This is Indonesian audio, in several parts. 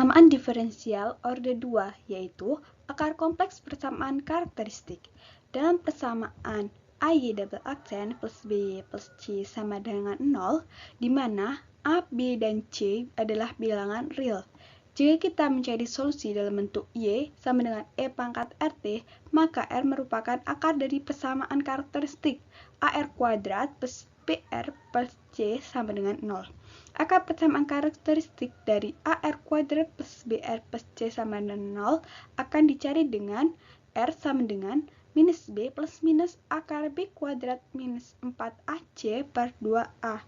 Persamaan diferensial order 2, yaitu akar kompleks persamaan karakteristik. Dalam persamaan AY double aksen plus BY plus C sama dengan 0, di mana A, B, dan C adalah bilangan real. Jika kita mencari solusi dalam bentuk Y sama dengan E pangkat RT, maka R merupakan akar dari persamaan karakteristik AR kuadrat plus BR plus C sama dengan 0. Akar persamaan karakteristik dari AR kuadrat plus BR plus C sama dengan 0 akan dicari dengan R sama dengan minus B plus minus akar B kuadrat minus 4AC per 2A.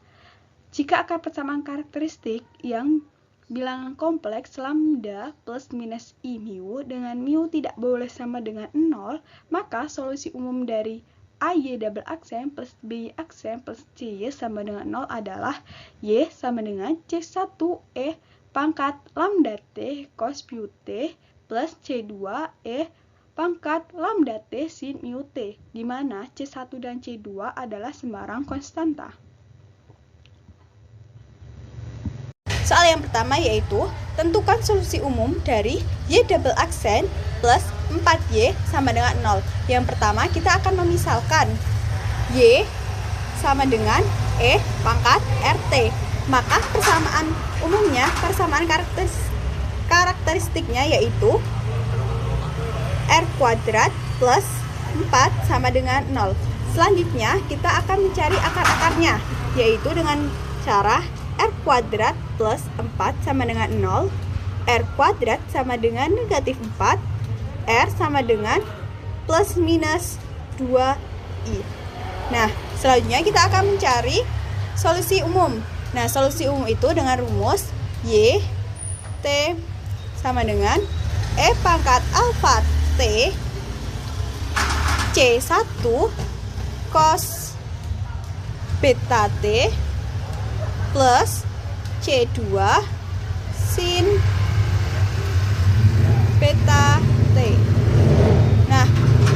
Jika akar persamaan karakteristik yang bilangan kompleks lambda plus minus I mu dengan mu tidak boleh sama dengan 0, maka solusi umum dari AY double aksen plus BY aksen plus CY sama dengan 0 adalah Y sama dengan C1 E pangkat lambda T cos mu T plus C2 E pangkat lambda T sin mu T, di mana C1 dan C2 adalah sembarang konstanta. Soal yang pertama yaitu tentukan solusi umum dari Y double aksen plus 4Y sama dengan 0. Yang pertama kita akan memisalkan Y sama dengan E pangkat RT. Maka persamaan umumnya, persamaan karakteristiknya yaitu R kuadrat plus 4 sama dengan 0. Selanjutnya kita akan mencari akar-akarnya, yaitu dengan cara R kuadrat plus 4 sama dengan 0, R kuadrat sama dengan negatif 4, R sama dengan plus minus 2I. Nah, selanjutnya kita akan mencari solusi umum. Nah, solusi umum itu dengan rumus Y T sama dengan E pangkat alfa T C1 cos beta T plus C2 sin beta T. Nah,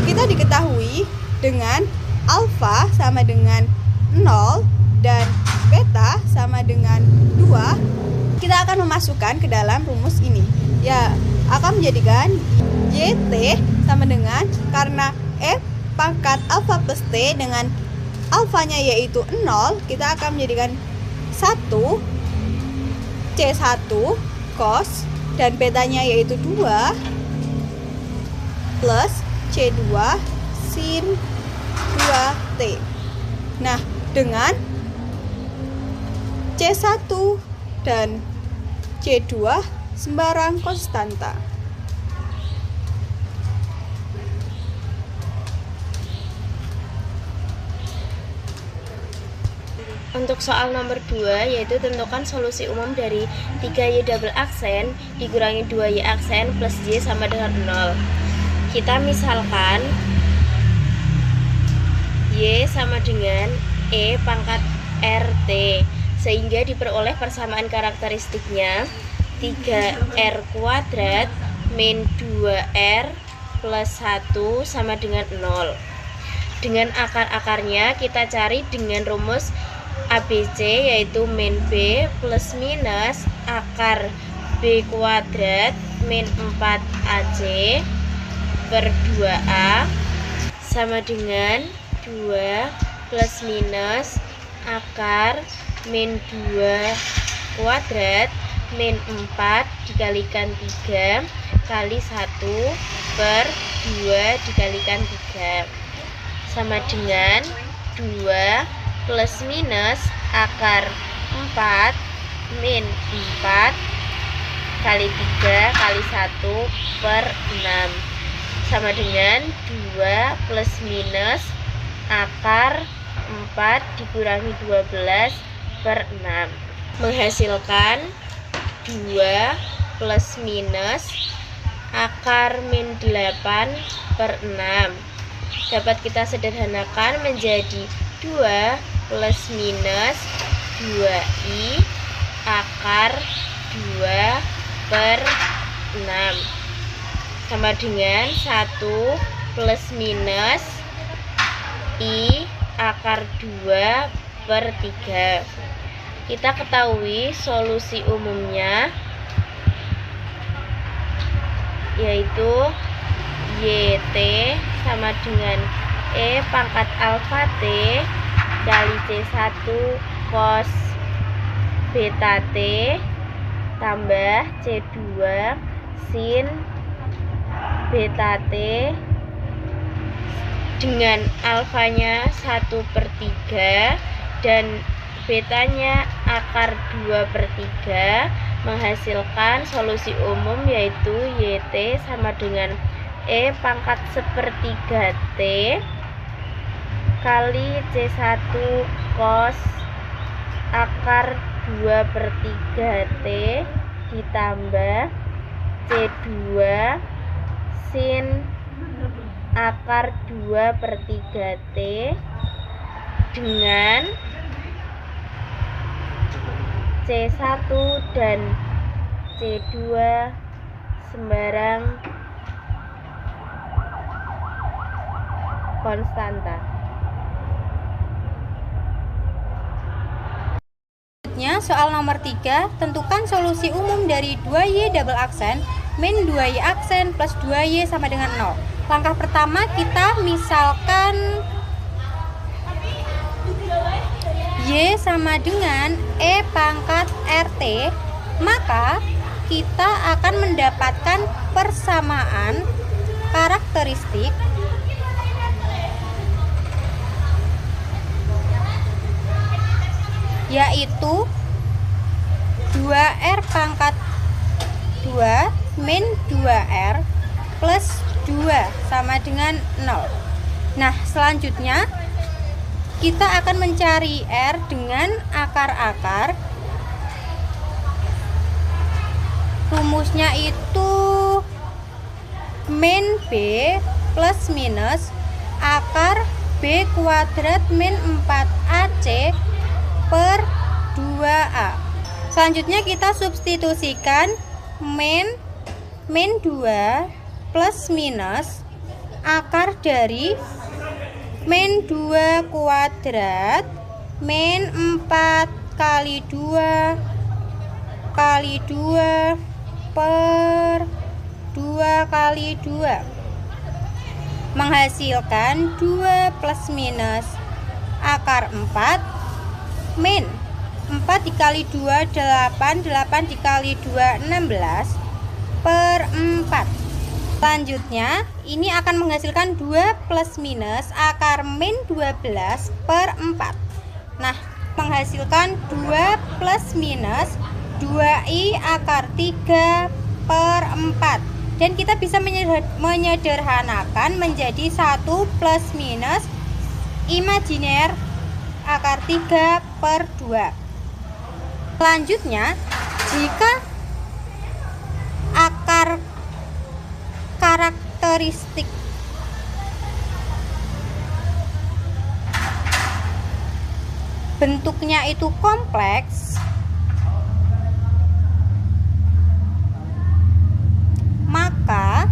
kita diketahui dengan alfa sama dengan 0 dan beta sama dengan 2, kita akan memasukkan ke dalam rumus ini. Ya, akan menjadikan YT sama dengan, karena E pangkat alfa plus T dengan alfanya yaitu 0, kita akan menjadikan 1 C1 cos dan betanya yaitu 2 plus C2 sin 2T. Nah, dengan C1 dan C2 sembarang konstanta. Untuk soal nomor 2, yaitu tentukan solusi umum dari 3Y double aksen dikurangi 2Y aksen plus Y sama dengan 0. Kita misalkan Y sama dengan E pangkat RT, sehingga diperoleh persamaan karakteristiknya 3R kuadrat min 2R plus 1 sama dengan 0. Dengan akar-akarnya kita cari dengan rumus ABC, yaitu min B plus minus akar B kuadrat min 4AC per 2A sama dengan 2 plus minus akar min 2 kuadrat min 4 dikalikan 3 kali 1 per 2 dikalikan 3 sama dengan 2 plus minus akar 4 min 4 kali 3 kali 1 per 6 sama dengan 2 plus minus akar 4 dikurangi 12 per 6 menghasilkan 2 plus minus akar min 8 per 6 dapat kita sederhanakan menjadi 2 plus minus 2I akar 2 per 6 sama dengan 1 plus minus I akar 2 per 3. Kita ketahui solusi umumnya yaitu YT sama dengan E pangkat alfa T kali C1 cos beta T tambah C2 sin beta T dengan alfanya 1/3 dan betanya akar 2/3 menghasilkan solusi umum yaitu YT sama dengan E pangkat 1/3 T kali C1 cos akar 2/3 T ditambah C2 sin akar 2/3 T dengan C1 dan C2 sembarang konstanta. Soal nomor 3, tentukan solusi umum dari 2Y double aksen min 2Y aksen plus 2Y sama dengan 0. Langkah pertama kita misalkan Y sama dengan E pangkat RT, maka kita akan mendapatkan persamaan karakteristik yaitu 2R pangkat 2 min 2R plus 2 sama dengan 0. Nah, selanjutnya kita akan mencari R dengan akar-akar. Rumusnya itu min B plus minus akar B kuadrat min 4AC per 2A. Selanjutnya kita substitusikan min 2 plus minus akar dari min 2 kuadrat min 4 kali 2 kali 2 per 2 kali 2 menghasilkan 2 plus minus akar 4 min 4 dikali 2 8, 8 dikali 2 16 per 4. Selanjutnya ini akan menghasilkan 2 plus minus akar min 12 per 4. Nah, menghasilkan 2 plus minus 2i akar 3 per 4. Dan kita bisa menyederhanakan menjadi 1 plus minus imajiner akar 3 per 2. Selanjutnya, jika akar karakteristik bentuknya itu kompleks, maka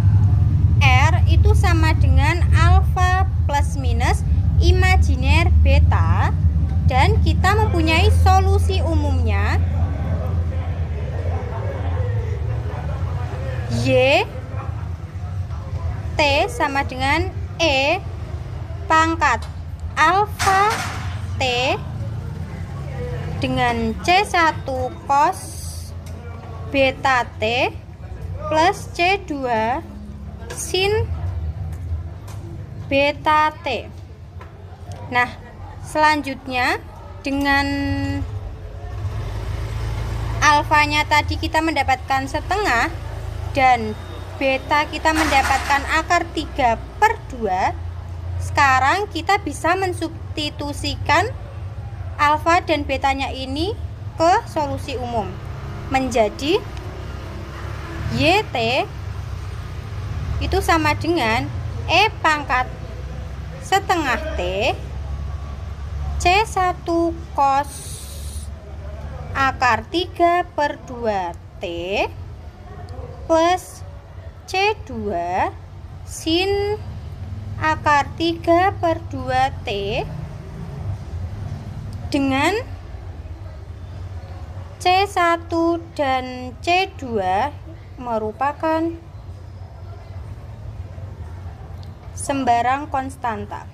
R itu sama dengan alfa plus minus imajiner beta, dan kita mempunyai solusi umumnya Y T sama dengan E pangkat alfa T dengan C1 cos beta T plus C2 sin beta T. Nah, selanjutnya dengan alfanya tadi kita mendapatkan setengah dan beta kita mendapatkan akar 3 per 2. Sekarang kita bisa mensubstitusikan alfa dan betanya ini ke solusi umum menjadi YT itu sama dengan E pangkat setengah T C1 cos akar 3 per 2 T plus C2 sin akar 3 per 2 T dengan C1 dan C2 merupakan sembarang konstanta.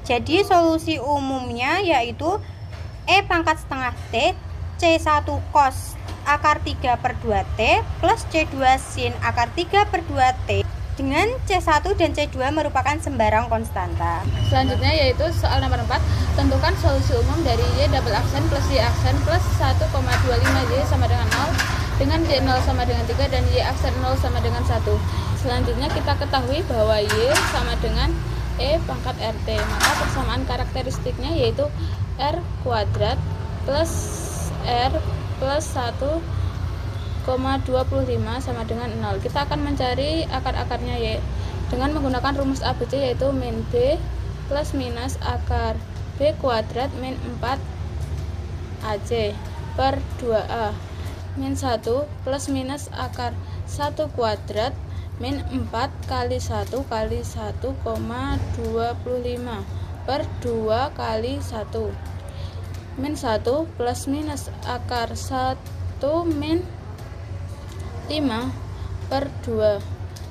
Jadi solusi umumnya yaitu E pangkat setengah T C1 cos akar 3 per 2T plus C2 sin akar 3 per 2T dengan C1 dan C2 merupakan sembarang konstanta. Selanjutnya yaitu soal nomor 4, tentukan solusi umum dari Y double aksen plus Y aksen plus 1,25Y sama dengan 0 dengan Y0 sama dengan 3 dan Y aksen 0 sama dengan 1. Selanjutnya kita ketahui bahwa Y sama dengan E pangkat RT, maka persamaan karakteristiknya yaitu R kuadrat plus R plus 1,25 sama dengan 0. Kita akan mencari akar-akarnya Y dengan menggunakan rumus ABC yaitu min B plus minus akar B kuadrat min 4 AC per 2A min 1 plus minus akar 1 kuadrat min 4 kali 1 kali 1,25 per 2 kali 1 min 1 plus minus akar 1 min 5 per 2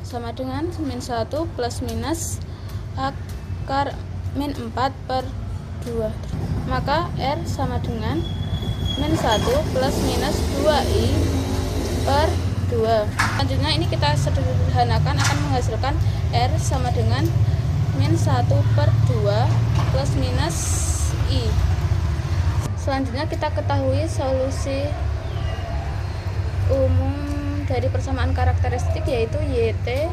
sama dengan min 1 plus minus akar min 4 per 2. Maka R sama dengan min 1 plus minus 2I per 2. Selanjutnya ini kita sederhanakan akan menghasilkan R sama dengan min 1 per 2 plus minus I. Selanjutnya kita ketahui solusi umum dari persamaan karakteristik yaitu YT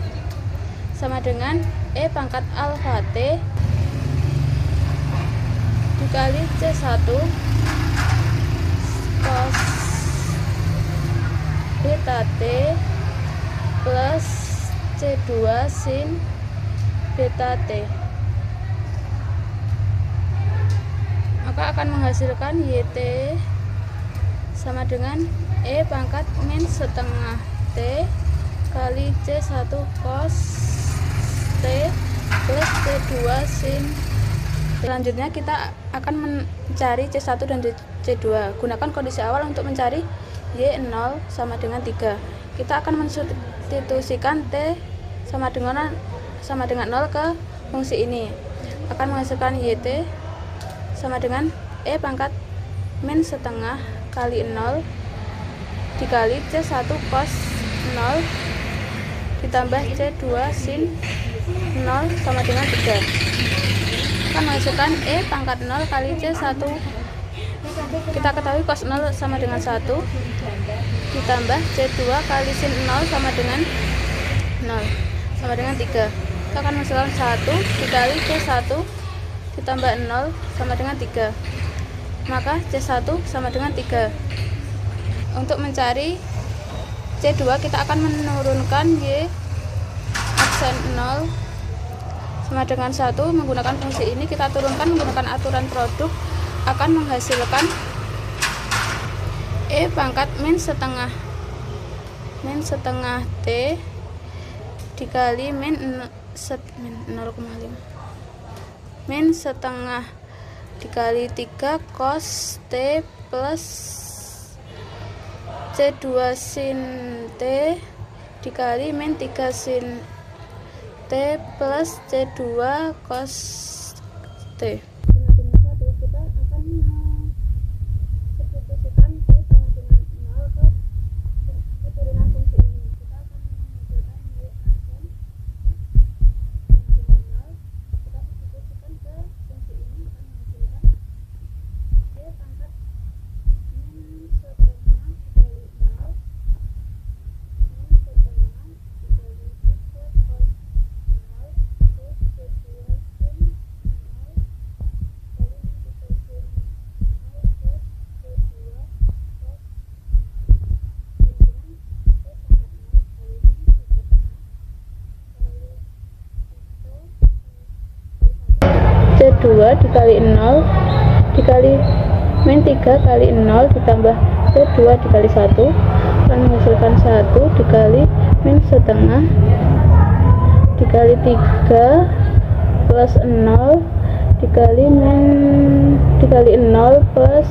sama dengan E pangkat alfa T dikali C1 cos beta T plus C2 sin beta T, maka akan menghasilkan YT sama dengan E pangkat min setengah T kali C1 cos T plus C2 sin. Selanjutnya kita akan mencari C1 dan C2. Gunakan kondisi awal untuk mencari Y0 sama dengan 3. Kita akan mensubstitusikan T sama dengan 0 ke fungsi ini. Akan menghasilkan YT sama dengan E pangkat min setengah kali 0 dikali C1 cos 0 ditambah C2 sin 0 sama dengan 3. Akan menghasilkan E pangkat 0 kali C1. Kita ketahui cos 0 sama dengan 1 ditambah C2 kali sin 0 sama dengan 0 sama dengan 3. Kita akan menghasilkan 1 dikali C1 ditambah 0 sama dengan 3. Maka C1 sama dengan 3. Untuk mencari C2 kita akan menurunkan Y aksen 0 sama dengan 1. Menggunakan fungsi ini kita turunkan menggunakan aturan produk, akan menghasilkan E pangkat min setengah T dikali min 0,5 min setengah dikali 3 cos T plus C2 sin T dikali min 3 sin T plus C2 cos T. Kita akan substitusikan T sama dengan 0 ke turunan fungsi ini. Kita akan menghasilkan Y aksen sama dengan 0. Kita substitusikan ke fungsi ini akan menghasilkan Y pangkat min setengah dikali 0 min setengah dikali 3 cos 0 plus C2 sin 0 kali min 3 sin 0 plus C2 cos 0 dengan Y pangkat 0 kali min setengah kali 3 C2 dikali 0 dikali min 3 kali 0 ditambah C2 dikali 1 akan menghasilkan 1 dikali min setengah dikali 3 plus 0 dikali min dikali 0 plus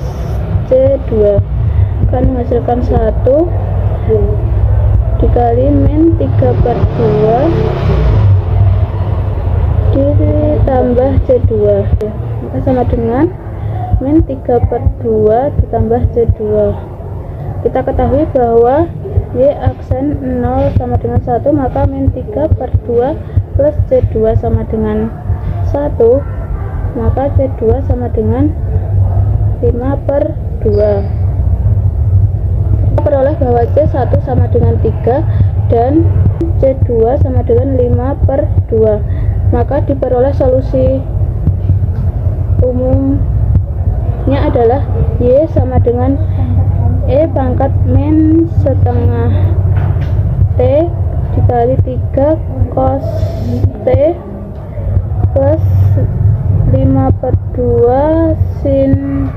C2 akan menghasilkan 1 dikali min 3/2 ditambah C2, maka sama dengan min 3/2 ditambah C2. Kita ketahui bahwa Y aksen 0 sama dengan 1, maka min 3/2 plus C2 sama dengan 1, maka C2 sama dengan 5/2. Kita peroleh bahwa C1 sama dengan 3 dan C2 sama dengan 5/2, maka diperoleh solusi umumnya adalah Y sama dengan E pangkat min setengah T dikali 3 cos T plus 5/2 sin